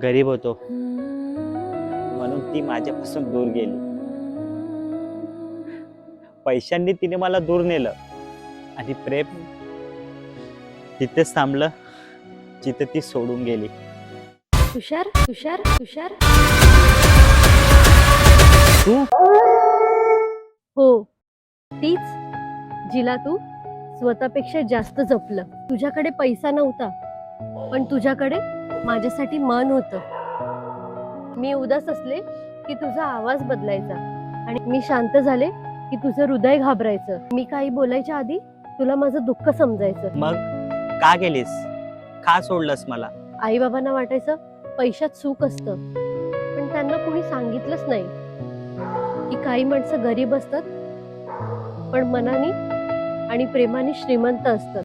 गरीब होतो म्हणून ती माझ्यापासून दूर गेली. पैशांनी तिने मला दूर नेलं आणि प्रेम तिथेच थांबलं जिथे ती सोडून गेली. तुषार तुषार तुषार तू हो, तीच जिला तू स्वतःपेक्षा जास्त जपलं. तुझ्याकडे पैसा नव्हता, पण तुझ्याकडे माझ्यासाठी मन होतं. मी उदास असले की तुझा आवाज बदलायचा आणि मी शांत झाले की तुझं हृदय घाबरायचं. मी काही बोलायच्या आधी तुला माझं दुःख समजायचं. मग का गेलीस? का सोडलंस मला? आई बाबांना वाटायचं पैशात सुख असतं, पण त्यांना कोणी सांगितलंच नाही की काही माणसं गरीब असतात पण मनाने आणि प्रेमाने श्रीमंत असतात.